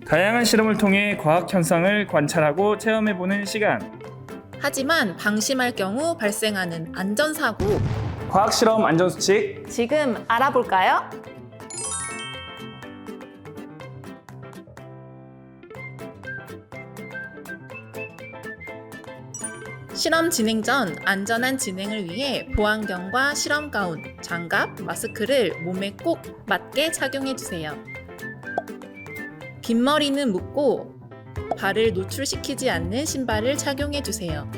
다양한 실험을 통해 과학 현상을 관찰하고 체험해보는 시간. 하지만 방심할 경우 발생하는 안전사고. 과학 실험 안전수칙. 지금 알아볼까요? 실험 진행 전 안전한 진행을 위해 보안경과 실험 가운, 장갑, 마스크를 몸에 꼭 맞게 착용해 주세요. 긴 머리는 묶고 발을 노출시키지 않는 신발을 착용해 주세요.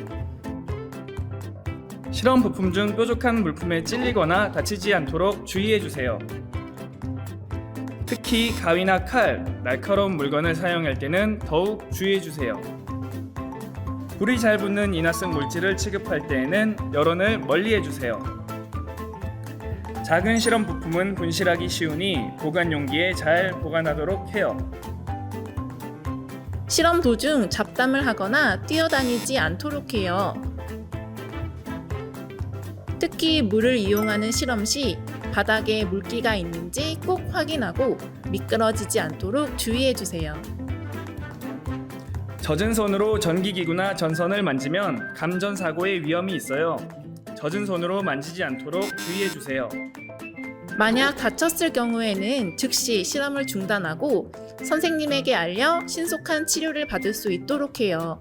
실험 부품 중 뾰족한 물품에 찔리거나 다치지 않도록 주의해주세요. 특히 가위나 칼, 날카로운 물건을 사용할 때는 더욱 주의해주세요. 불이 잘 붙는 인화성 물질을 취급할 때에는 여론을 멀리해주세요. 작은 실험 부품은 분실하기 쉬우니 보관 용기에 잘 보관하도록 해요. 실험 도중 잡담을 하거나 뛰어다니지 않도록 해요. 특히 물을 이용하는 실험 시 바닥에 물기가 있는지 꼭 확인하고 미끄러지지 않도록 주의해 주세요. 젖은 손으로 전기기구나 전선을 만지면 감전 사고의 위험이 있어요. 젖은 손으로 만지지 않도록 주의해주세요. 만약 다쳤을 경우에는 즉시 실험을 중단하고 선생님에게 알려 신속한 치료를 받을 수 있도록 해요.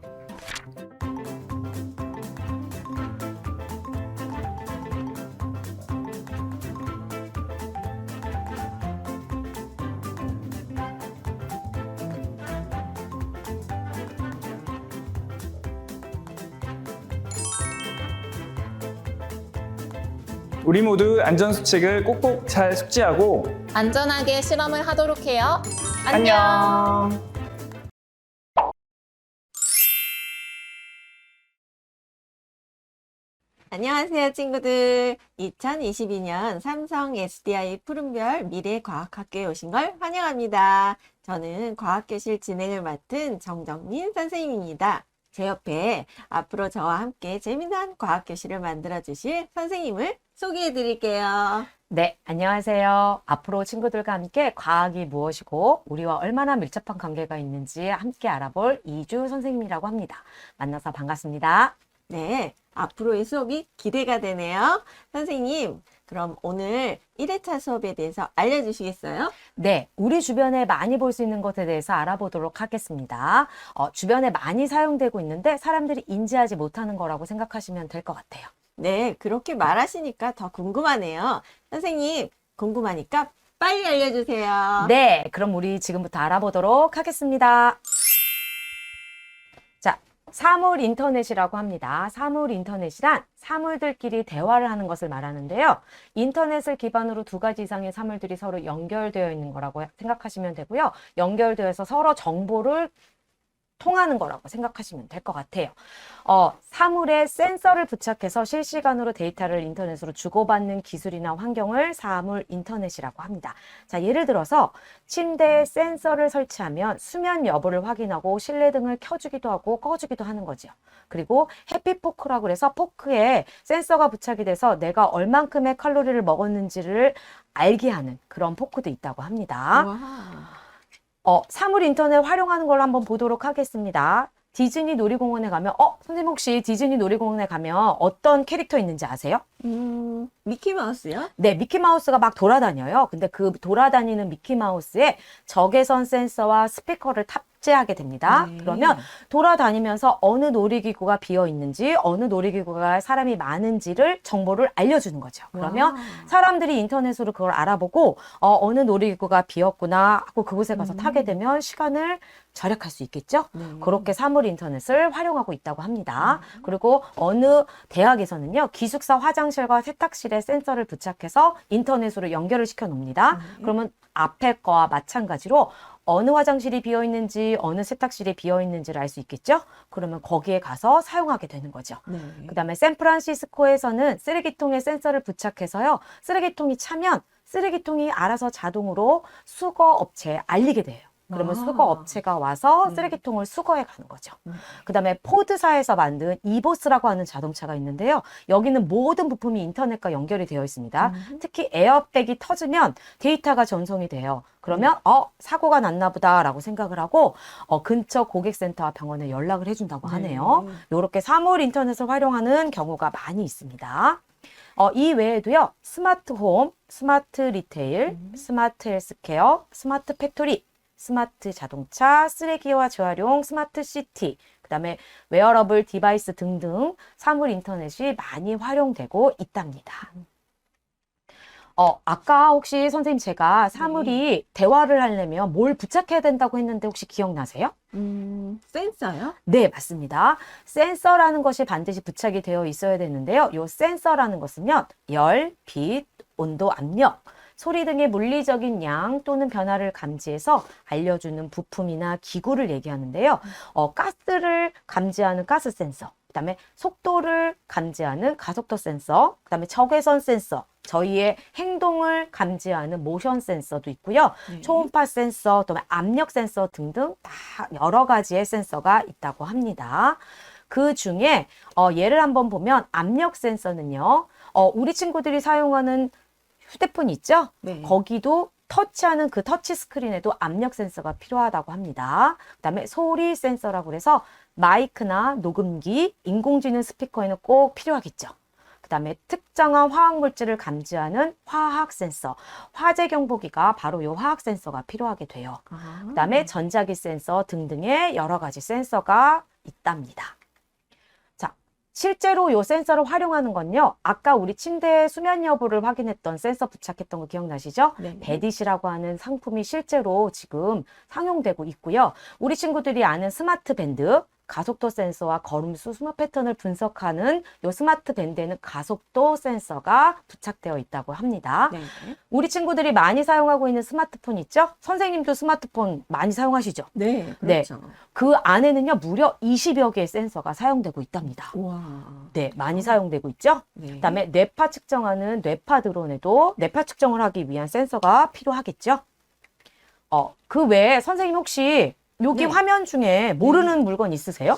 우리 모두 안전수칙을 꼭꼭 잘 숙지하고 안전하게 실험을 하도록 해요. 안녕. 안녕하세요, 친구들. 2022년 삼성 SDI 푸른별 미래과학학교에 오신 걸 환영합니다. 저는 과학교실 진행을 맡은 정정민 선생님입니다. 제 옆에 앞으로 저와 함께 재미난 과학교실을 만들어 주실 선생님을 소개해 드릴게요. 네, 안녕하세요. 앞으로 친구들과 함께 과학이 무엇이고 우리와 얼마나 밀접한 관계가 있는지 함께 알아볼 이주 선생님이라고 합니다. 만나서 반갑습니다. 네, 앞으로의 수업이 기대가 되네요. 선생님, 그럼 오늘 1회차 수업에 대해서 알려주시겠어요? 네, 우리 주변에 많이 볼 수 있는 것에 대해서 알아보도록 하겠습니다. 주변에 많이 사용되고 있는데 사람들이 인지하지 못하는 거라고 생각하시면 될 것 같아요. 네, 그렇게 말하시니까 더 궁금하네요. 선생님, 궁금하니까 빨리 알려주세요. 네, 그럼 우리 지금부터 알아보도록 하겠습니다. 자, 사물 인터넷이라고 합니다. 사물 인터넷이란 사물들끼리 대화를 하는 것을 말하는데요. 인터넷을 기반으로 두 가지 이상의 사물들이 서로 연결되어 있는 거라고 생각하시면 되고요. 연결되어서 서로 정보를 통하는 거라고 생각하시면 될 것 같아요. 사물에 센서를 부착해서 실시간으로 데이터를 인터넷으로 주고받는 기술이나 환경을 사물 인터넷이라고 합니다. 자, 예를 들어서 침대에 센서를 설치하면 수면 여부를 확인하고 실내 등을 켜주기도 하고 꺼주기도 하는 거죠. 그리고 해피포크라고 해서 포크에 센서가 부착이 돼서 내가 얼만큼의 칼로리를 먹었는지를 알게 하는 그런 포크도 있다고 합니다. 사물 인터넷 활용하는 걸로 한번 보도록 하겠습니다. 디즈니 놀이공원에 가면, 선생님 혹시 디즈니 놀이공원에 가면 어떤 캐릭터 있는지 아세요? 미키마우스요? 네, 미키마우스가 막 돌아다녀요. 근데 그 돌아다니는 미키마우스에 적외선 센서와 스피커를 탑재하게 됩니다. 네. 그러면 돌아다니면서 어느 놀이기구가 비어 있는지, 어느 놀이기구가 사람이 많은지를 정보를 알려주는 거죠. 그러면 와. 사람들이 인터넷으로 그걸 알아보고, 어느 놀이기구가 비었구나 하고 그곳에 가서 타게 되면 시간을 절약할 수 있겠죠? 그렇게 사물 인터넷을 활용하고 있다고 합니다. 그리고 어느 대학에서는요, 기숙사 화장실과 세탁실에 센서를 부착해서 인터넷으로 연결을 시켜 놓습니다. 그러면 앞에 거와 마찬가지로 어느 화장실이 비어 있는지, 어느 세탁실이 비어 있는지를 알 수 있겠죠? 그러면 거기에 가서 사용하게 되는 거죠. 그 다음에 샌프란시스코에서는 쓰레기통에 센서를 부착해서요, 쓰레기통이 차면 쓰레기통이 알아서 자동으로 수거 업체에 알리게 돼요. 그러면 아. 수거 업체가 와서 네. 쓰레기통을 수거해 가는 거죠. 음. 그다음에 포드사에서 만든 이보스라고 하는 자동차가 있는데요. 여기는 모든 부품이 인터넷과 연결이 되어 있습니다. 특히 에어백이 터지면 데이터가 전송이 돼요. 그러면 사고가 났나 보다라고 생각을 하고 근처 고객센터와 병원에 연락을 해준다고 하네요. 이렇게 사물 인터넷을 활용하는 경우가 많이 있습니다. 이 외에도요, 스마트 홈, 스마트 리테일, 스마트 헬스케어, 스마트 팩토리, 스마트 자동차, 쓰레기와 재활용, 스마트 시티, 그 다음에 웨어러블 디바이스 등등 사물 인터넷이 많이 활용되고 있답니다. 아까 혹시 선생님 제가 사물이 대화를 하려면 뭘 부착해야 된다고 했는데 혹시 기억나세요? 센서요? 네, 맞습니다. 센서라는 것이 반드시 부착이 되어 있어야 되는데요. 이 센서라는 것은요, 열, 빛, 온도, 압력, 소리 등의 물리적인 양 또는 변화를 감지해서 알려주는 부품이나 기구를 얘기하는데요. 가스를 감지하는 가스 센서, 그다음에 속도를 감지하는 가속도 센서, 그다음에 적외선 센서, 저희의 행동을 감지하는 모션 센서도 있고요. 초음파 센서, 또 압력 센서 등등 다 여러 가지의 센서가 있다고 합니다. 그 중에 예를 한번 보면 압력 센서는요. 우리 친구들이 사용하는 휴대폰 있죠? 네. 거기도 터치하는 그 터치 스크린에도 압력 센서가 필요하다고 합니다. 그다음에 소리 센서라고 해서 마이크나 녹음기, 인공지능 스피커에는 꼭 필요하겠죠. 그다음에 특정한 화학 물질을 감지하는 화학 센서, 화재 경보기가 바로 이 화학 센서가 필요하게 돼요. 그다음에 전자기 센서 등등의 여러 가지 센서가 있답니다. 자, 실제로 이 센서를 활용하는 건요. 아까 우리 침대 수면 여부를 확인했던 센서 부착했던 거 기억나시죠? 네. 베디시라고 하는 상품이 실제로 지금 상용되고 있고요. 우리 친구들이 아는 스마트 밴드, 가속도 센서와 걸음수 숨어 패턴을 분석하는 이 스마트 밴드에는 가속도 센서가 부착되어 있다고 합니다. 네. 우리 친구들이 많이 사용하고 있는 스마트폰 있죠? 선생님도 스마트폰 많이 사용하시죠? 네, 네. 그렇죠. 그 안에는요, 무려 20여 개의 센서가 사용되고 있답니다. 우와. 네, 많이 사용되고 있죠? 네. 그다음에 뇌파 측정하는 뇌파 드론에도 뇌파 측정을 하기 위한 센서가 필요하겠죠? 그 외에 선생님 혹시 여기 네. 화면 중에 모르는 물건 있으세요?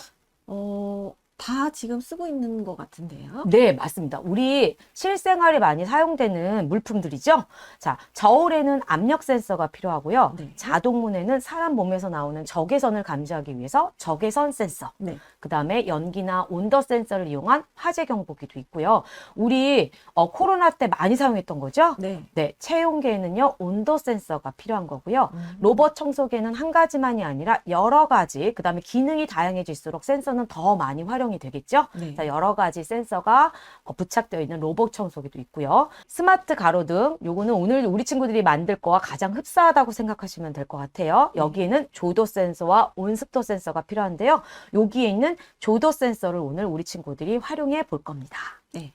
다 지금 쓰고 있는 것 같은데요. 네, 맞습니다. 우리 실생활에 많이 사용되는 물품들이죠. 자, 저울에는 압력 센서가 필요하고요. 네. 자동문에는 사람 몸에서 나오는 적외선을 감지하기 위해서 적외선 센서. 네. 그다음에 연기나 온도 센서를 이용한 화재 경보기도 있고요. 우리 코로나 때 많이 사용했던 거죠? 네. 네, 체온계에는요, 온도 센서가 필요한 거고요. 로봇 청소기에는 한 가지만이 아니라 여러 가지, 그다음에 기능이 다양해질수록 센서는 더 많이 활용이 되겠죠? 네. 자, 여러 가지 센서가 부착되어 있는 로봇 청소기도 있고요. 스마트 가로등, 요거는 오늘 우리 친구들이 만들 거와 가장 흡사하다고 생각하시면 될 것 같아요. 여기에는 조도 센서와 온습도 센서가 필요한데요. 여기에 있는 조도 센서를 오늘 우리 친구들이 활용해 볼 겁니다. 네.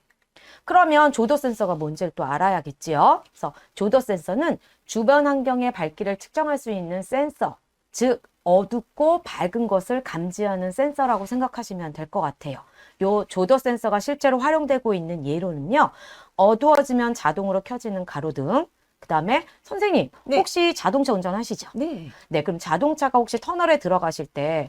그러면 조도 센서가 뭔지를 또 알아야겠지요. 그래서 조도 센서는 주변 환경의 밝기를 측정할 수 있는 센서, 즉 어둡고 밝은 것을 감지하는 센서라고 생각하시면 될 것 같아요. 요 조도 센서가 실제로 활용되고 있는 예로는요. 어두워지면 자동으로 켜지는 가로등, 그 다음에 선생님 네. 혹시 자동차 운전하시죠? 네. 네, 그럼 자동차가 혹시 터널에 들어가실 때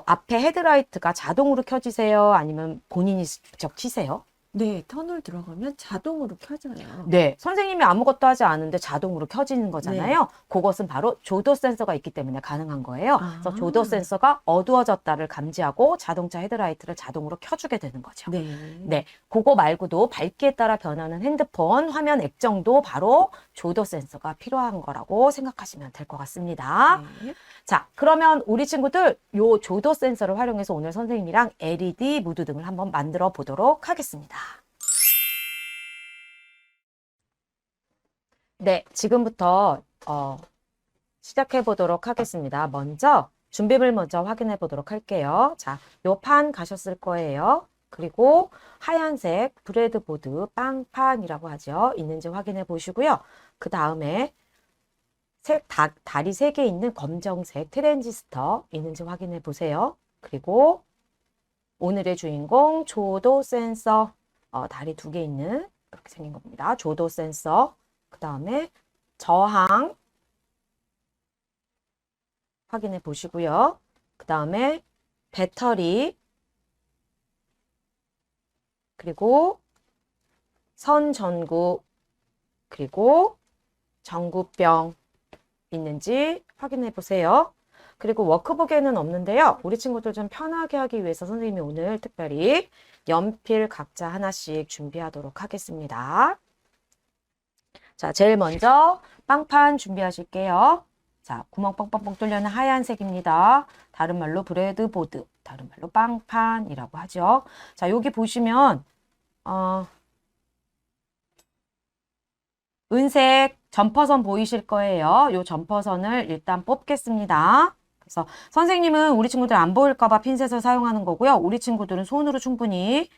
앞에 헤드라이트가 자동으로 켜지세요? 아니면 본인이 직접 켜세요? 네, 터널 들어가면 자동으로 켜져요. 네, 선생님이 아무것도 하지 않은데 자동으로 켜지는 거잖아요. 그것은 바로 조도 센서가 있기 때문에 가능한 거예요. 그래서 조도 센서가 어두워졌다를 감지하고 자동차 헤드라이트를 자동으로 켜주게 되는 거죠. 네. 네, 그거 말고도 밝기에 따라 변하는 핸드폰 화면 액정도 바로 조도 센서가 필요한 거라고 생각하시면 될 것 같습니다. 네. 자, 그러면 우리 친구들 요 조도 센서를 활용해서 오늘 선생님이랑 LED 무드 등을 한번 만들어 보도록 하겠습니다. 네, 지금부터 시작해 보도록 하겠습니다. 먼저 준비물 먼저 확인해 보도록 할게요. 자, 요 판 가셨을 거예요. 그리고 하얀색 브레드보드 빵판이라고 하죠. 있는지 확인해 보시고요. 그 다음에 다리 3개 있는 검정색 트랜지스터 있는지 확인해 보세요. 그리고 오늘의 주인공 조도 센서, 다리 2개 있는 이렇게 생긴 겁니다. 조도 센서, 그 다음에 저항, 확인해 보시고요. 그 다음에 배터리, 그리고 선 전구, 그리고 전구병 있는지 확인해 보세요. 그리고 워크북에는 없는데요. 우리 친구들 좀 편하게 하기 위해서 선생님이 오늘 특별히 연필 각자 하나씩 준비하도록 하겠습니다. 자, 제일 먼저 빵판 준비하실게요. 자, 구멍 뻥뻥뻥 뚫려는 하얀색입니다. 다른 말로 브레드보드, 다른 말로 빵판이라고 하죠. 자, 여기 보시면 은색 점퍼선 보이실 거예요. 이 점퍼선을 일단 뽑겠습니다. 그래서 선생님은 우리 친구들 안 보일까 봐 핀셋을 사용하는 거고요. 우리 친구들은 손으로 충분히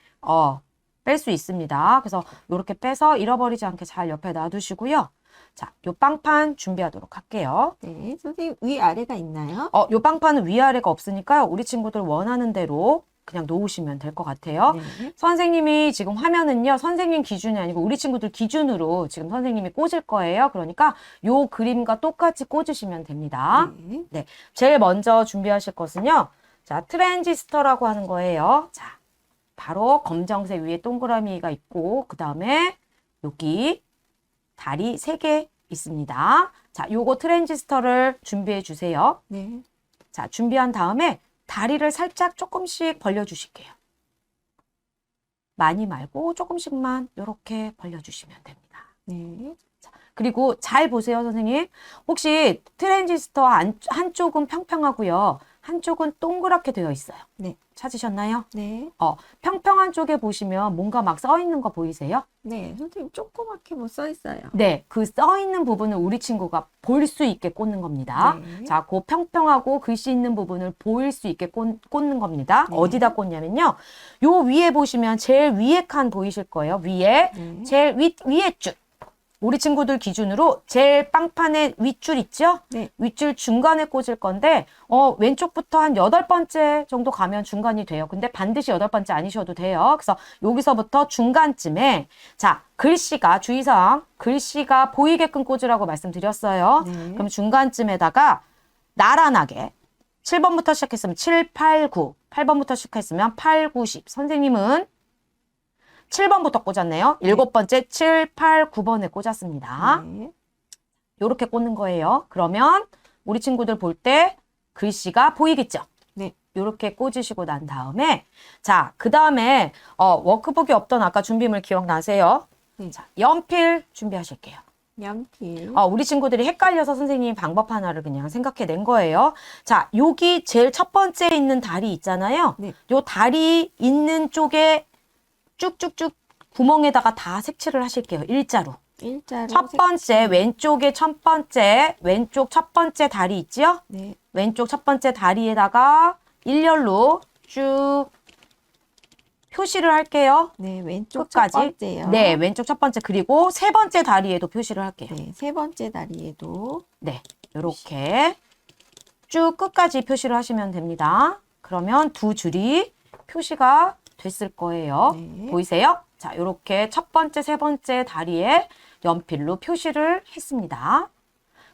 뺄 수 있습니다. 그래서 이렇게 빼서 잃어버리지 않게 잘 옆에 놔두시고요. 자, 요 빵판 준비하도록 할게요. 네, 선생님 위아래가 있나요? 요 빵판은 위아래가 없으니까요. 우리 친구들 원하는 대로 그냥 놓으시면 될 것 같아요. 네. 선생님이 지금 화면은요, 선생님 기준이 아니고 우리 친구들 기준으로 지금 선생님이 꽂을 거예요. 그러니까 요 그림과 똑같이 꽂으시면 됩니다. 네. 제일 먼저 준비하실 것은요, 자, 트랜지스터라고 하는 거예요. 자, 바로 검정색 위에 동그라미가 있고, 그 다음에 여기 다리 3개 있습니다. 자, 요거 트랜지스터를 준비해 주세요. 네. 자, 준비한 다음에 다리를 살짝 조금씩 벌려주실게요. 많이 말고 조금씩만 이렇게 벌려주시면 됩니다. 네. 자, 그리고 잘 보세요, 선생님. 혹시 트랜지스터 한쪽은 평평하고요. 한쪽은 동그랗게 되어 있어요. 네. 찾으셨나요? 네. 평평한 쪽에 보시면 뭔가 막 써 있는 거 보이세요? 네. 선생님 조그맣게 뭐 써 있어요. 네, 그 써 있는 부분을 우리 친구가 볼 수 있게 꽂는 겁니다. 네. 자, 그 평평하고 글씨 있는 부분을 보일 수 있게 꽂는 겁니다. 네. 어디다 꽂냐면요. 요 위에 보시면 제일 위에 칸 보이실 거예요. 위에. 네. 제일 위에 줄. 우리 친구들 기준으로 제일 빵판의 윗줄 있죠? 네. 윗줄 중간에 꽂을 건데 왼쪽부터 한 8번째 정도 가면 중간이 돼요. 근데 반드시 8번째 아니셔도 돼요. 그래서 여기서부터 중간쯤에 자, 글씨가 주의사항 글씨가 보이게끔 꽂으라고 말씀드렸어요. 네. 그럼 중간쯤에다가 나란하게 7번부터 시작했으면 7, 8, 9 8번부터 시작했으면 8, 9, 10 선생님은 7번부터 꽂았네요. 네. 7번째 7, 8, 9번에 꽂았습니다. 네. 이렇게 꽂는 거예요. 그러면 우리 친구들 볼 때 글씨가 보이겠죠? 네. 이렇게 꽂으시고 난 다음에 자, 그 다음에 워크북이 없던 아까 준비물 기억나세요? 네. 자, 연필 준비하실게요. 연필. 우리 친구들이 헷갈려서 선생님이 방법 하나를 그냥 생각해 낸 거예요. 자, 여기 제일 첫 번째 있는 다리 있잖아요. 네. 요 다리 있는 쪽에 쭉쭉쭉 구멍에다가 다 색칠을 하실게요. 일자로. 일자로. 첫 번째 왼쪽에 왼쪽 첫 번째 다리 있지요? 네. 왼쪽 첫 번째 다리에다가 일렬로 쭉 표시를 할게요. 네. 왼쪽 끝까지. 첫 번째요. 네, 왼쪽 첫 번째 그리고 세 번째 다리에도 표시를 할게요. 네. 세 번째 다리에도. 네, 이렇게 쭉 끝까지 표시를 하시면 됩니다. 그러면 두 줄이 표시가 됐을 거예요. 네. 보이세요? 자, 이렇게 첫 번째, 세 번째 다리에 연필로 표시를 했습니다.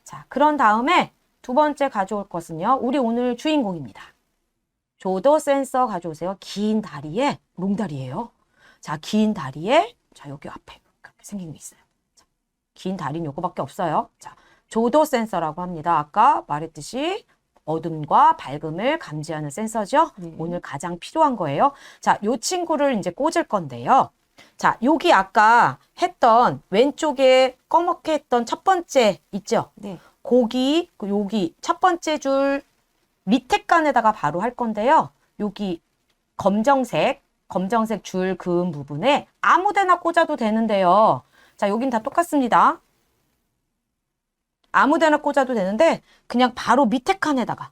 자, 그런 다음에 두 번째 가져올 것은요. 우리 오늘 주인공입니다. 조도 센서 가져오세요. 긴 다리에, 롱다리예요. 자, 긴 다리에, 자, 여기 앞에 그렇게 생긴 게 있어요. 자, 긴 다리는 요거밖에 없어요. 자, 조도 센서라고 합니다. 아까 말했듯이 어둠과 밝음을 감지하는 센서죠. 네. 오늘 가장 필요한 거예요. 자, 요 친구를 이제 꽂을 건데요. 자, 여기 아까 했던 왼쪽에 검게 했던 첫 번째 있죠? 네. 여기 첫 번째 줄 밑에 칸에다가 바로 할 건데요. 여기 검정색 줄 그은 부분에 아무 데나 꽂아도 되는데요. 자, 여긴 다 똑같습니다. 아무 데나 꽂아도 되는데 그냥 바로 밑에 칸에다가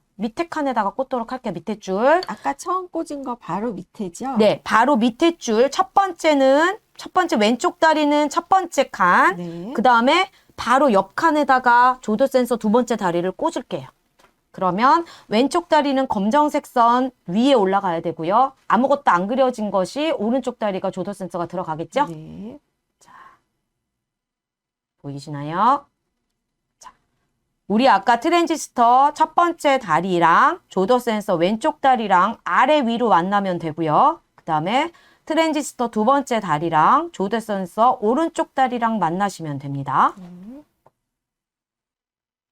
꽂도록 할게요. 밑에 줄. 아까 처음 꽂은 거 바로 밑에죠? 네, 바로 밑에 줄. 첫 번째 왼쪽 다리는 첫 번째 칸. 네. 그 다음에 바로 옆 칸에다가 조도 센서 두 번째 다리를 꽂을게요. 그러면 왼쪽 다리는 검정색 선 위에 올라가야 되고요. 아무것도 안 그려진 것이 오른쪽 다리가 조도 센서가 들어가겠죠? 네. 보이시나요? 자, 우리 아까 트랜지스터 첫 번째 다리랑 조더 센서 왼쪽 다리랑 아래 위로 만나면 되고요. 그 다음에 트랜지스터 두 번째 다리랑 조더 센서 오른쪽 다리랑 만나시면 됩니다.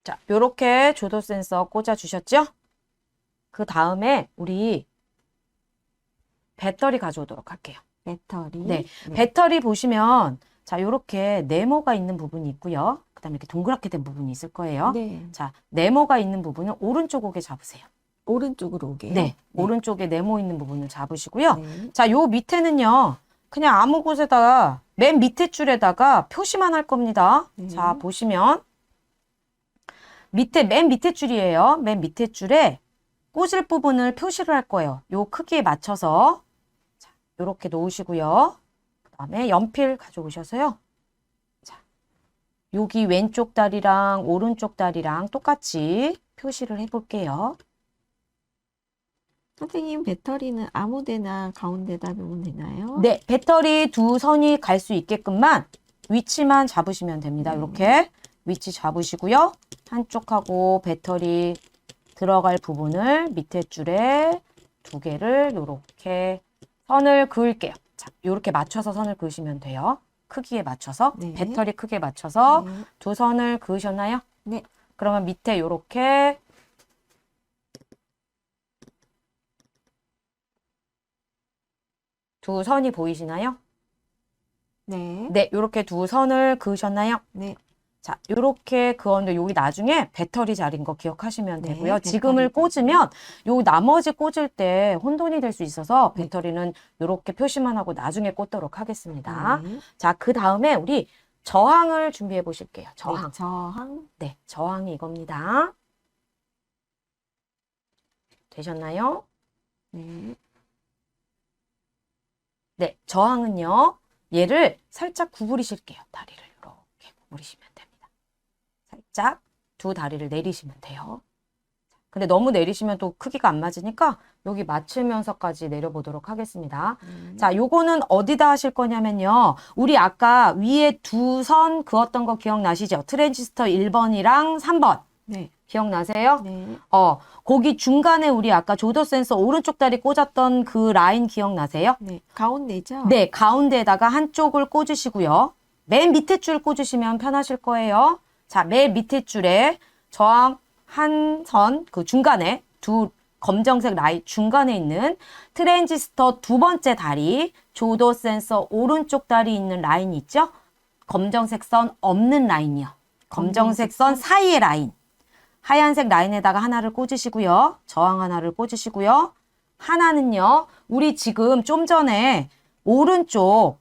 자, 요렇게 조더 센서 꽂아 주셨죠? 그 다음에 우리 배터리 가져오도록 할게요. 배터리. 네, 배터리 보시면 자, 요렇게 네모가 있는 부분이 있고요. 그 다음에 이렇게 동그랗게 된 부분이 있을 거예요. 네. 자, 네모가 있는 부분은 오른쪽 고개 잡으세요. 오른쪽으로 오게요. 네, 오른쪽에 네모 있는 부분을 잡으시고요. 네. 자, 요 밑에는요. 그냥 아무 곳에다가 맨 밑에 줄에다가 표시만 할 겁니다. 네. 자, 보시면 맨 밑에 줄이에요. 맨 밑에 줄에 꽂을 부분을 표시를 할 거예요. 요 크기에 맞춰서 자, 요렇게 놓으시고요. 그 다음에 연필 가져오셔서요. 자, 여기 왼쪽 다리랑 오른쪽 다리랑 똑같이 표시를 해볼게요. 선생님, 배터리는 아무 데나 가운데다 놓으면 되나요? 네, 배터리 두 선이 갈 수 있게끔만 위치만 잡으시면 됩니다. 이렇게 위치 잡으시고요. 한쪽하고 배터리 들어갈 부분을 밑에 줄에 두 개를 이렇게 선을 그을게요. 자, 이렇게 맞춰서 선을 그으시면 돼요. 크기에 맞춰서, 네. 배터리 크기에 맞춰서 네. 두 선을 그으셨나요? 네. 그러면 밑에 이렇게 두 선이 보이시나요? 네. 네, 이렇게 두 선을 그으셨나요? 네. 자, 요렇게 그었는데 여기 나중에 배터리 자리인 거 기억하시면 네, 되고요. 배터리 지금을 자리. 꽂으면 요 나머지 꽂을 때 혼돈이 될 수 있어서 배터리는 요렇게 표시만 하고 나중에 꽂도록 하겠습니다. 네. 자, 그 다음에 우리 저항을 준비해 보실게요. 저항. 네, 저항. 네, 저항이 이겁니다. 되셨나요? 네. 네, 저항은요. 얘를 살짝 구부리실게요. 다리를 이렇게 구부리시면 됩니다. 살짝 두 다리를 내리시면 돼요. 근데 너무 내리시면 또 크기가 안 맞으니까 여기 맞추면서까지 내려보도록 하겠습니다. 자, 요거는 어디다 하실 거냐면요. 우리 아까 위에 두 선 그었던 거 기억나시죠? 트랜지스터 1번이랑 3번. 네. 기억나세요? 네. 거기 중간에 우리 아까 조더 센서 오른쪽 다리 꽂았던 그 라인 기억나세요? 네. 가운데죠? 네, 가운데에다가 한쪽을 꽂으시고요. 맨 밑에 줄 꽂으시면 편하실 거예요. 자, 맨 밑에 줄에 저항 한 선, 그 중간에 두 검정색 라인 중간에 있는 트랜지스터 두 번째 다리, 조더 센서 오른쪽 다리 있는 라인이 있죠? 검정색 선 없는 라인이요. 검정색 선 사이의 라인. 하얀색 라인에다가 하나를 꽂으시고요. 저항 하나를 꽂으시고요. 하나는요. 우리 지금 좀 전에 오른쪽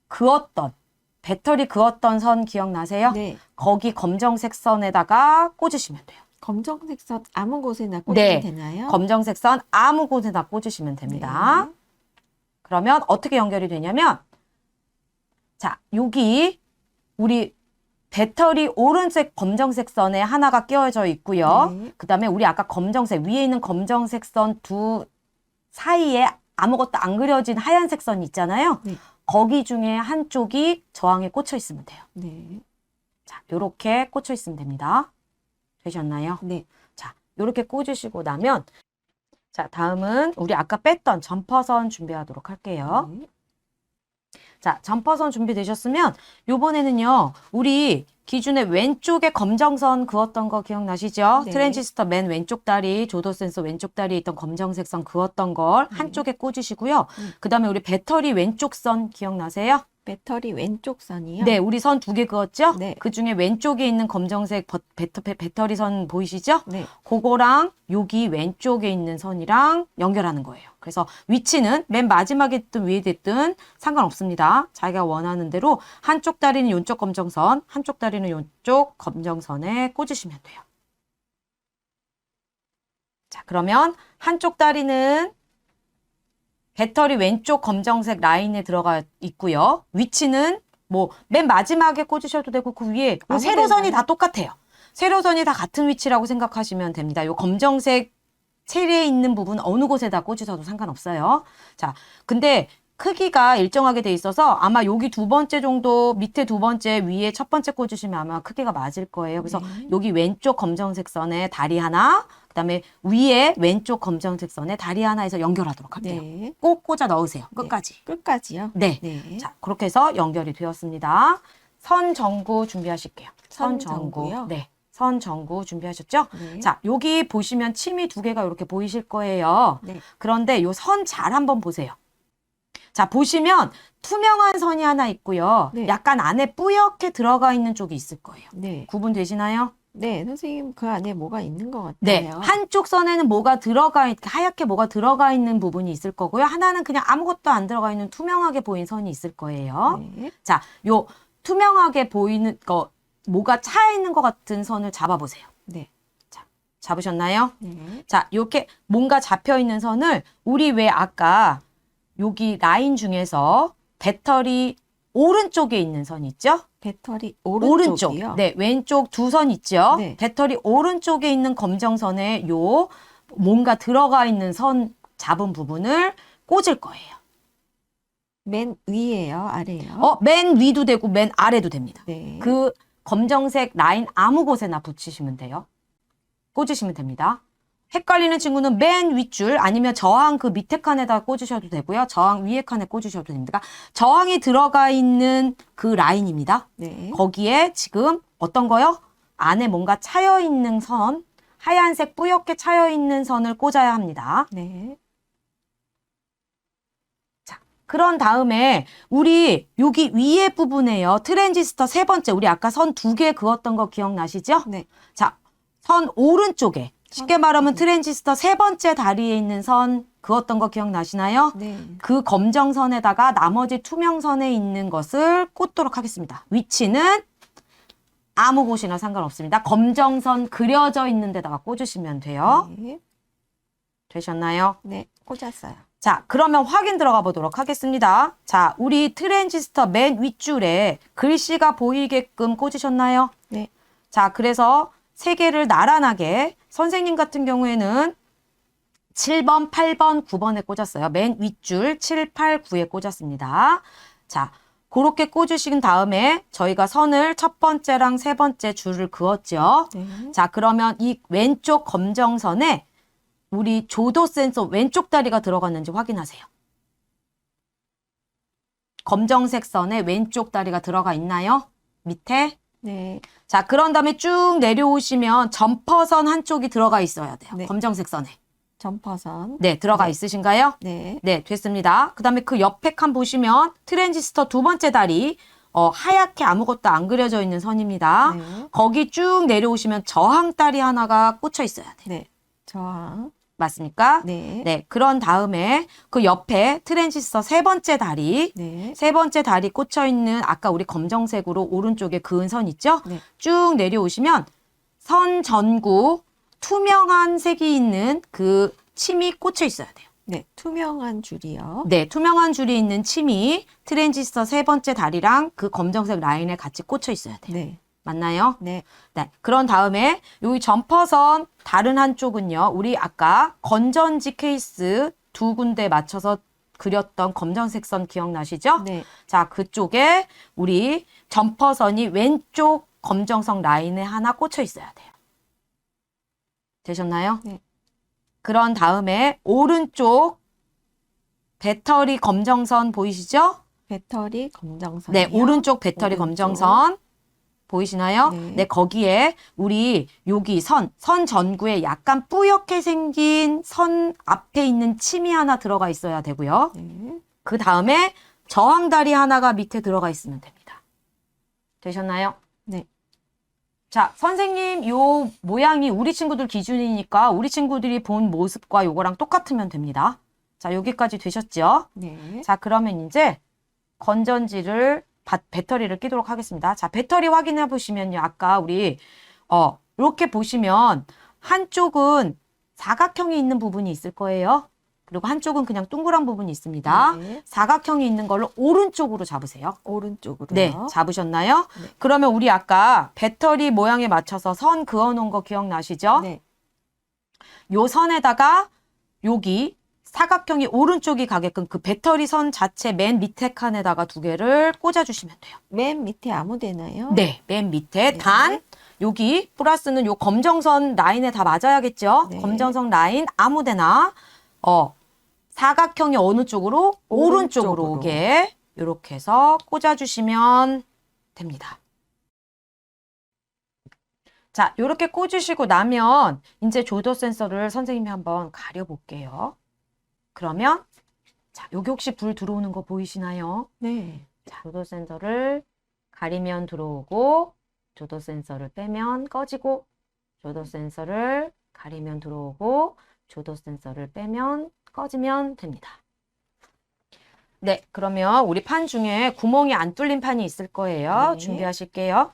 그었던 배터리 그었던 선 기억나세요? 네. 거기 검정색 선에다가 꽂으시면 돼요. 검정색 선 아무 곳에나 꽂으면 네. 되나요? 검정색 선 아무 곳에나 꽂으시면 됩니다. 네. 그러면 어떻게 연결이 되냐면 자, 여기 우리 배터리 오른쪽 검정색 선에 하나가 끼워져 있고요. 네. 그 다음에 우리 아까 검정색, 위에 있는 검정색 선 두 사이에 아무것도 안 그려진 하얀색 선 있잖아요. 네. 거기 중에 한쪽이 저항에 꽂혀 있으면 돼요. 네. 자, 요렇게 꽂혀 있으면 됩니다. 되셨나요? 네. 자, 요렇게 꽂으시고 나면 자, 다음은 우리 아까 뺐던 점퍼선 준비하도록 할게요. 네. 자, 점퍼선 준비되셨으면 요번에는요. 우리 기준에 왼쪽에 검정선 그었던 거 기억나시죠? 네. 트랜지스터 맨 왼쪽 다리, 조더 센서 왼쪽 다리에 있던 검정색 선 그었던 걸 한쪽에 꽂으시고요. 그 다음에 우리 배터리 왼쪽 선 기억나세요? 배터리 왼쪽 선이요? 네, 우리 선 두 개 그었죠? 네. 그 중에 왼쪽에 있는 검정색 배터리 선 보이시죠? 네. 그거랑 여기 왼쪽에 있는 선이랑 연결하는 거예요. 그래서 위치는 맨 마지막에 됐든 위에 됐든 상관없습니다. 자기가 원하는 대로 한쪽 다리는 이쪽 검정선, 한쪽 다리는 이쪽 검정선에 꽂으시면 돼요. 자, 그러면 한쪽 다리는 배터리 왼쪽 검정색 라인에 들어가 있고요. 위치는 뭐 맨 마지막에 꽂으셔도 되고 그 위에 아무 세로선이 데나. 다 똑같아요. 세로선이 다 같은 위치라고 생각하시면 됩니다. 요 검정색 체리에 있는 부분 어느 곳에다 꽂으셔도 상관없어요. 자, 근데 크기가 일정하게 돼 있어서 아마 여기 두 번째 정도, 밑에 두 번째, 위에 첫 번째 꽂으시면 아마 크기가 맞을 거예요. 그래서 여기 왼쪽 검정색 선에 다리 하나, 그다음에 위에 왼쪽 검정색 선에 다리 하나 해서 연결하도록 할게요. 네. 꼭 꽂아 넣으세요. 끝까지. 끝까지요? 네. 네. 자, 그렇게 해서 연결이 되었습니다. 선 전구 준비하실게요. 선 전구요? 네. 선 전구 준비하셨죠? 네. 자, 여기 보시면 침이 두 개가 이렇게 보이실 거예요. 네. 그런데 요 선 잘 한번 보세요. 자, 보시면 투명한 선이 하나 있고요. 네. 약간 안에 뿌옇게 들어가 있는 쪽이 있을 거예요. 네. 구분되시나요? 네, 선생님 그 안에 뭐가 있는 것 같아요. 네. 한쪽 선에는 뭐가 하얗게 뭐가 들어가 있는 부분이 있을 거고요. 하나는 그냥 아무것도 안 들어가 있는 투명하게 보이는 선이 있을 거예요. 네. 자, 요 투명하게 보이는 거, 뭐가 차 있는 것 같은 선을 잡아보세요. 네. 자, 잡으셨나요? 네. 자, 이렇게 뭔가 잡혀 있는 선을 우리 왜 아까 여기 라인 중에서 배터리 오른쪽에 있는 선 있죠? 배터리 오른쪽. 오른쪽이요? 네, 왼쪽 두 선 있죠? 네. 배터리 오른쪽에 있는 검정선에 요 뭔가 들어가 있는 선 잡은 부분을 꽂을 거예요. 맨 위에요? 아래요? 맨 위도 되고 맨 아래도 됩니다. 네. 그 검정색 라인 아무 곳에나 붙이시면 돼요. 꽂으시면 됩니다. 헷갈리는 친구는 맨 윗줄 아니면 저항 그 밑에 칸에다 꽂으셔도 되고요. 저항 위에 칸에 꽂으셔도 됩니다. 저항이 들어가 있는 그 라인입니다. 네. 거기에 지금 어떤 거요? 안에 뭔가 차여 있는 선, 하얀색 뿌옇게 차여 있는 선을 꽂아야 합니다. 네. 그런 다음에 우리 여기 위에 부분에요. 트랜지스터 세 번째, 우리 아까 선 두 개 그었던 거 기억나시죠? 네. 자, 선 오른쪽에 쉽게 말하면 트랜지스터 세 번째 다리에 있는 선 그었던 거 기억나시나요? 네. 그 검정선에다가 나머지 투명선에 있는 것을 꽂도록 하겠습니다. 위치는 아무 곳이나 상관없습니다. 검정선 그려져 있는 데다가 꽂으시면 돼요. 네. 되셨나요? 네. 꽂았어요. 자, 그러면 확인 들어가 보도록 하겠습니다. 자, 우리 트랜지스터 맨 윗줄에 글씨가 보이게끔 꽂으셨나요? 네. 자, 그래서 세 개를 나란하게 선생님 같은 경우에는 7번, 8번, 9번에 꽂았어요. 맨 윗줄 7, 8, 9에 꽂았습니다. 자, 그렇게 꽂으신 다음에 저희가 선을 첫 번째랑 세 번째 줄을 그었죠. 네. 자, 그러면 이 왼쪽 검정선에 우리 조도 센서 왼쪽 다리가 들어갔는지 확인하세요. 검정색 선에 왼쪽 다리가 들어가 있나요? 밑에? 네. 자, 그런 다음에 쭉 내려오시면 점퍼선 한쪽이 들어가 있어야 돼요. 네. 검정색 선에. 점퍼선. 네, 들어가 네. 있으신가요? 네. 네, 됐습니다. 그 다음에 그 옆에 칸 보시면 트랜지스터 두 번째 다리, 하얗게 아무것도 안 그려져 있는 선입니다. 네. 거기 쭉 내려오시면 저항 다리 하나가 꽂혀 있어야 돼요. 네. 저항. 맞습니까? 네. 네, 그런 다음에 그 옆에 트랜지스터 세 번째 다리, 네. 세 번째 다리 꽂혀 있는 아까 우리 검정색으로 오른쪽에 그은 선 있죠? 네. 쭉 내려오시면 선 전구 투명한 색이 있는 그 침이 꽂혀 있어야 돼요. 네. 투명한 줄이요. 네, 투명한 줄이 있는 침이 트랜지스터 세 번째 다리랑 그 검정색 라인에 같이 꽂혀 있어야 돼요. 네. 맞나요? 네. 네. 그런 다음에 여기 점퍼선 다른 한쪽은요. 우리 아까 건전지 케이스 두 군데 맞춰서 그렸던 검정색 선 기억나시죠? 네. 자, 그쪽에 우리 점퍼선이 왼쪽 검정색 라인에 하나 꽂혀 있어야 돼요. 되셨나요? 네. 그런 다음에 오른쪽 배터리 검정선 보이시죠? 배터리 검정선. 네, 오른쪽 배터리 오른쪽. 검정선 보이시나요? 네. 네, 거기에 우리 여기 선 전구에 약간 뿌옇게 생긴 선 앞에 있는 침이 하나 들어가 있어야 되고요. 네. 그 다음에 저항다리 하나가 밑에 들어가 있으면 됩니다. 되셨나요? 네. 자, 선생님 요 모양이 우리 친구들 기준이니까 우리 친구들이 본 모습과 요거랑 똑같으면 됩니다. 자, 여기까지 되셨죠? 네. 자, 그러면 이제 건전지를 배터리를 끼도록 하겠습니다. 자, 배터리 확인해 보시면요. 아까 우리 이렇게 보시면 한쪽은 사각형이 있는 부분이 있을 거예요. 그리고 한쪽은 그냥 동그란 부분이 있습니다. 네. 사각형이 있는 걸로 오른쪽으로 잡으세요. 오른쪽으로요. 네, 잡으셨나요? 네. 그러면 우리 아까 배터리 모양에 맞춰서 선 그어 놓은 거 기억나시죠? 네. 요 선에다가 여기 사각형이 오른쪽이 가게끔 그 배터리 선 자체 맨 밑에 칸에다가 2개를 꽂아주시면 돼요. 맨 밑에 아무 데나요? 네, 맨 밑에 네. 단 여기 플러스는 요 검정선 라인에 다 맞아야겠죠? 네. 검정선 라인 아무데나 사각형이 어느 쪽으로? 오른쪽으로 오게 이렇게 해서 꽂아주시면 됩니다. 자, 이렇게 꽂으시고 나면 이제 조도 센서를 선생님이 한번 가려볼게요. 그러면 자, 여기 혹시 불 들어오는 거 보이시나요? 네. 자, 조도 센서를 가리면 들어오고 조도 센서를 빼면 꺼지고 조도 센서를 가리면 들어오고 조도 센서를 빼면 꺼지면 됩니다. 네, 그러면 우리 판 중에 구멍이 안 뚫린 판이 있을 거예요. 네. 준비하실게요.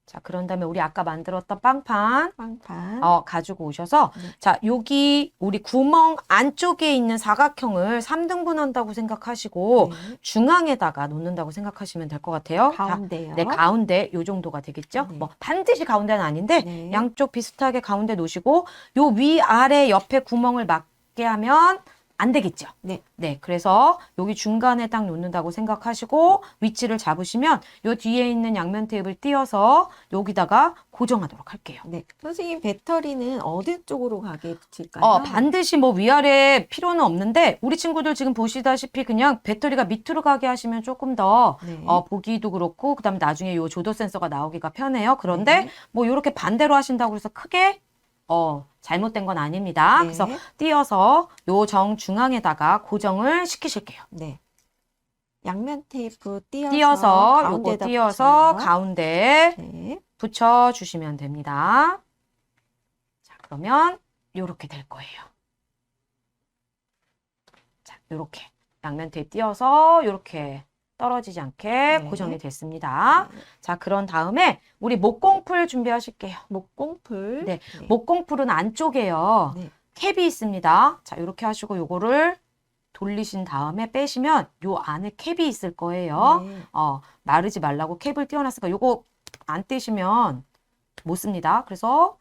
자, 그런 다음에 우리 아까 만들었던 빵판 빵판. 가지고 오셔서 네. 자, 여기 우리 구멍 안쪽에 있는 사각형을 3등분 한다고 생각하시고 네. 중앙에다가 놓는다고 생각하시면 될 것 같아요. 자, 가운데요. 네, 가운데 요 정도가 되겠죠? 네. 뭐 반드시 가운데는 아닌데 네. 양쪽 비슷하게 가운데 놓으시고 요 위 아래 옆에 구멍을 맞게 하면 안 되겠죠? 네. 네, 그래서 여기 중간에 딱 놓는다고 생각하시고 위치를 잡으시면 요 뒤에 있는 양면 테이프를 띄어서 여기다가 고정하도록 할게요. 네. 선생님, 배터리는 어디 쪽으로 가게 붙일까요? 반드시 뭐 위아래 필요는 없는데 우리 친구들 지금 보시다시피 그냥 배터리가 밑으로 가게 하시면 조금 더 네. 보기도 그렇고 그다음에 나중에 요 조도 센서가 나오기가 편해요. 그런데 네. 뭐 이렇게 반대로 하신다고 해서 크게 잘못된 건 아닙니다. 네. 그래서 띄어서 요 정중앙에다가 고정을 시키실게요. 네. 양면 테이프 띄어서 요거 가운데다 띄어서 붙여요. 가운데 네. 붙여주시면 됩니다. 자, 그러면 요렇게 될 거예요. 자, 요렇게 양면 테이프 띄어서 요렇게 떨어지지 않게 네. 고정이 됐습니다. 네. 자, 그런 다음에 우리 목공풀 준비하실게요. 목공풀. 네. 목공풀은 안쪽에요. 네. 캡이 있습니다. 자, 이렇게 하시고 요거를 돌리신 다음에 빼시면 요 안에 캡이 있을 거예요. 네. 마르지 말라고 캡을 띄워놨으니까 요거 안 떼시면 못 씁니다. 그래서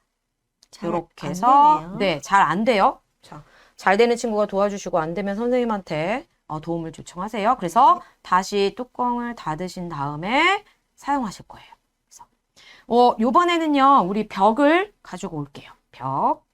잘 이렇게 안 해서 되네요. 네, 잘 안 돼요. 자, 잘 되는 친구가 도와주시고 안 되면 선생님한테 도움을 요청하세요. 그래서 네. 다시 뚜껑을 닫으신 다음에 사용하실 거예요. 그래서 요번에는요, 우리 벽을 가지고 올게요. 벽.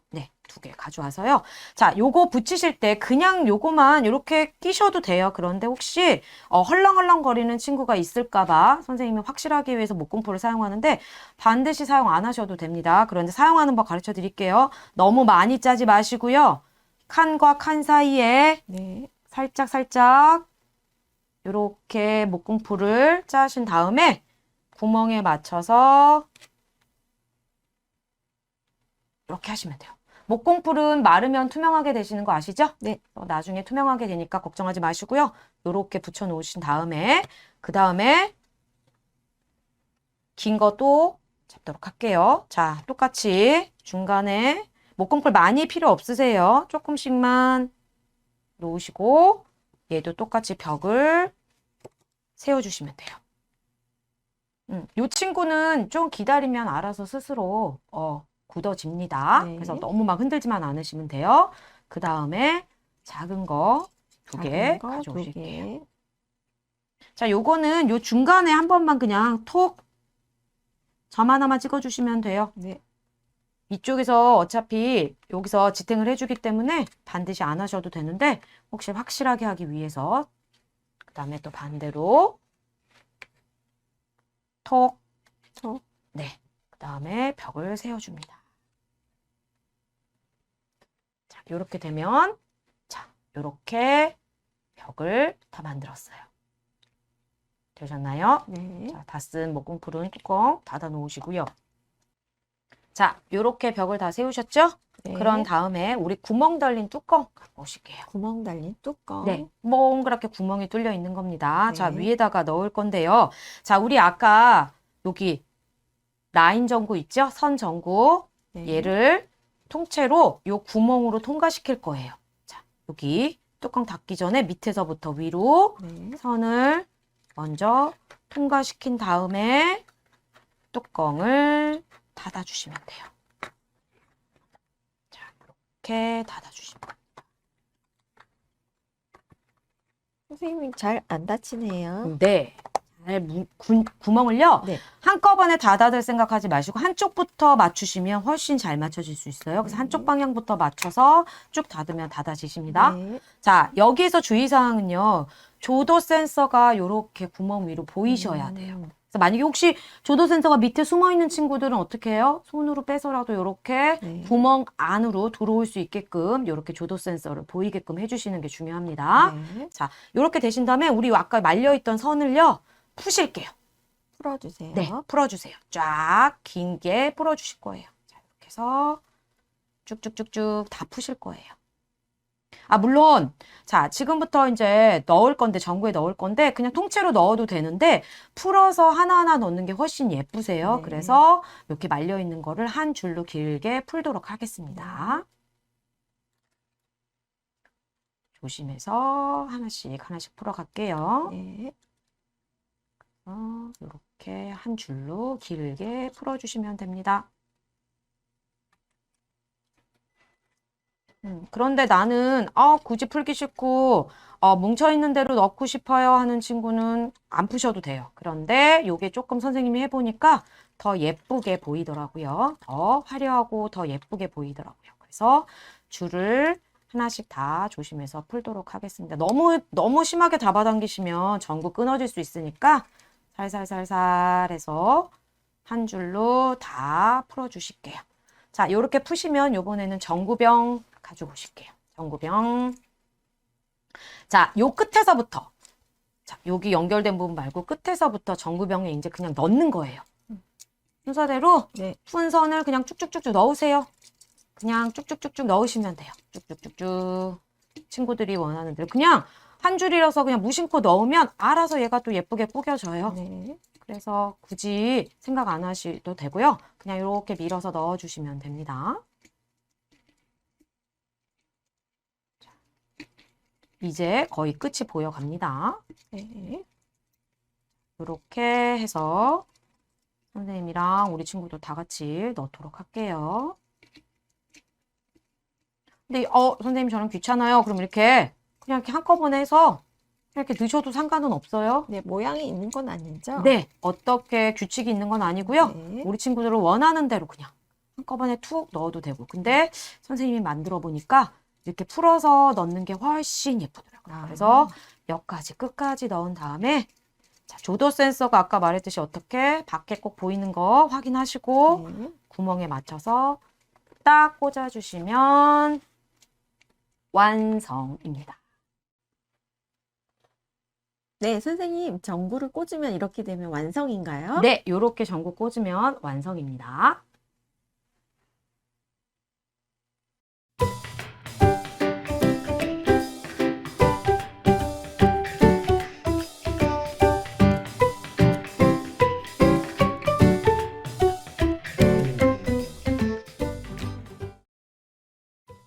네, 2개 가져와서요. 자, 요거 붙이실 때 그냥 요거만 이렇게 끼셔도 돼요. 그런데 혹시 헐렁헐렁 거리는 친구가 있을까봐 선생님이 확실하기 위해서 목공풀을 사용하는데 반드시 사용 안 하셔도 됩니다. 그런데 사용하는 법 가르쳐 드릴게요. 너무 많이 짜지 마시고요. 칸과 칸 사이에 네. 살짝 이렇게 목공풀을 짜신 다음에 구멍에 맞춰서 이렇게 하시면 돼요. 목공풀은 마르면 투명하게 되시는 거 아시죠? 네. 나중에 투명하게 되니까 걱정하지 마시고요. 이렇게 붙여 놓으신 다음에 그 다음에 긴 것도 잡도록 할게요. 자, 똑같이 중간에 목공풀 많이 필요 없으세요. 조금씩만 놓으시고 얘도 똑같이 벽을 세워주시면 돼요. 이 친구는 좀 기다리면 알아서 스스로 굳어집니다. 네. 그래서 너무 막 흔들지만 않으시면 돼요. 그 다음에 작은 거 2개 가져오실게요. 자, 요거는 요 중간에 한 번만 그냥 톡 점 하나만 찍어주시면 돼요. 네. 이쪽에서 어차피 여기서 지탱을 해주기 때문에 반드시 안 하셔도 되는데 혹시 확실하게 하기 위해서 그 다음에 또 반대로 톡. 네. 그 다음에 벽을 세워줍니다. 자, 요렇게 되면 자, 요렇게 벽을 다 만들었어요. 되셨나요? 네. 자, 다 쓴 목공풀은 뚜껑 닫아 놓으시고요. 자, 요렇게 벽을 다 세우셨죠? 네. 그런 다음에 우리 구멍 달린 뚜껑 갖고 오실게요. 구멍 달린 뚜껑. 네, 동그랗게 구멍이 뚫려 있는 겁니다. 네. 자, 위에다가 넣을 건데요. 자, 우리 아까 여기 라인 전구 있죠? 선 전구. 네. 얘를 통째로 요 구멍으로 통과시킬 거예요. 자, 여기 뚜껑 닫기 전에 밑에서부터 위로 네. 선을 먼저 통과시킨 다음에 뚜껑을 닫아주시면 돼요. 자, 이렇게 닫아주시면 됩니다. 선생님 잘 안 다치네요. 네. 잘 구멍을요. 네. 한꺼번에 다 닫을 생각하지 마시고 한쪽부터 맞추시면 훨씬 잘 맞춰질 수 있어요. 그래서 한쪽 방향부터 맞춰서 쭉 닫으면 닫아지십니다. 네. 자, 여기서 주의사항은요. 조도 센서가 이렇게 구멍 위로 보이셔야 돼요. 그래서 만약에 혹시 조도 센서가 밑에 숨어 있는 친구들은 어떻게 해요? 손으로 빼서라도 이렇게 네. 구멍 안으로 들어올 수 있게끔 이렇게 조도 센서를 보이게끔 해주시는 게 중요합니다. 네. 자, 이렇게 되신 다음에 우리 아까 말려있던 선을요. 푸실게요. 풀어주세요. 네, 풀어주세요. 쫙 길게 풀어주실 거예요. 자, 이렇게 해서 쭉쭉쭉쭉 다 푸실 거예요. 아, 물론, 자, 지금부터 이제 넣을 건데, 전구에 넣을 건데, 그냥 통째로 넣어도 되는데, 풀어서 하나하나 넣는 게 훨씬 예쁘세요. 네. 그래서 이렇게 말려있는 거를 한 줄로 길게 풀도록 하겠습니다. 조심해서 하나씩 풀어갈게요. 네. 이렇게 한 줄로 길게 풀어주시면 됩니다. 그런데 나는 굳이 풀기 싫고 뭉쳐있는 대로 넣고 싶어요 하는 친구는 안 푸셔도 돼요. 그런데 이게 조금 선생님이 해보니까 더 예쁘게 보이더라고요. 더 화려하고 더 예쁘게 보이더라고요. 그래서 줄을 하나씩 다 조심해서 풀도록 하겠습니다. 너무 심하게 잡아당기시면 전구 끊어질 수 있으니까 살살살살 해서 한 줄로 다 풀어주실게요. 자, 이렇게 푸시면 이번에는 전구병 가지고 오실게요. 전구병. 자, 요 끝에서부터. 자, 여기 연결된 부분 말고 끝에서부터 전구병에 이제 그냥 넣는 거예요. 순서대로 네. 푼 선을 그냥 쭉쭉쭉쭉 넣으세요. 그냥 쭉쭉쭉쭉 넣으시면 돼요. 쭉쭉쭉쭉. 친구들이 원하는 대로. 그냥 한 줄이라서 그냥 무심코 넣으면 알아서 얘가 또 예쁘게 구겨져요. 네. 그래서 굳이 생각 안 하셔도 되고요. 그냥 이렇게 밀어서 넣어주시면 됩니다. 자, 이제 거의 끝이 보여갑니다. 네. 이렇게 해서 선생님이랑 우리 친구도 다 같이 넣도록 할게요. 근데 선생님 저는 귀찮아요. 그럼 이렇게 그냥 이렇게 한꺼번에 해서 이렇게 넣으셔도 상관은 없어요. 네, 모양이 있는 건 아니죠? 네, 어떻게 규칙이 있는 건 아니고요. 네. 우리 친구들은 원하는 대로 그냥 한꺼번에 툭 넣어도 되고. 근데 선생님이 만들어 보니까 이렇게 풀어서 넣는 게 훨씬 예쁘더라고요. 그래서 여기까지 끝까지 넣은 다음에 자, 조도 센서가 아까 말했듯이 어떻게 밖에 꼭 보이는 거 확인하시고 네. 구멍에 맞춰서 딱 꽂아주시면 완성입니다. 네, 선생님, 전구를 꽂으면 이렇게 되면 완성인가요? 네, 이렇게 전구 꽂으면 완성입니다.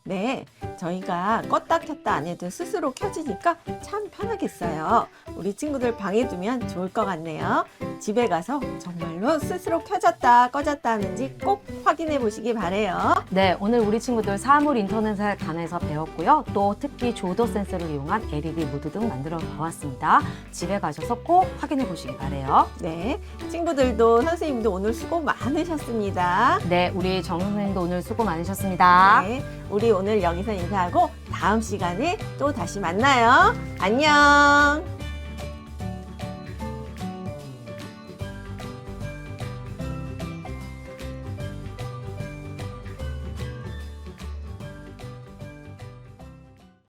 네, 저희가 껐다 켰다 안 해도 스스로 켜지니까 참 편하겠어요. 우리 친구들 방에 두면 좋을 것 같네요. 집에 가서 정말로 스스로 켜졌다 꺼졌다 하는지 꼭 확인해 보시기 바래요. 네, 오늘 우리 친구들 사물 인터넷에 관해서 배웠고요. 또 특히 조도 센서를 이용한 LED 무드 등 만들어 보았습니다. 집에 가셔서 꼭 확인해 보시기 바래요. 네, 친구들도 선생님도 오늘 수고 많으셨습니다. 네, 우리 정 선생님도 오늘 수고 많으셨습니다. 네, 우리 오늘 여기서 인사하고 다음 시간에 또 다시 만나요. 안녕.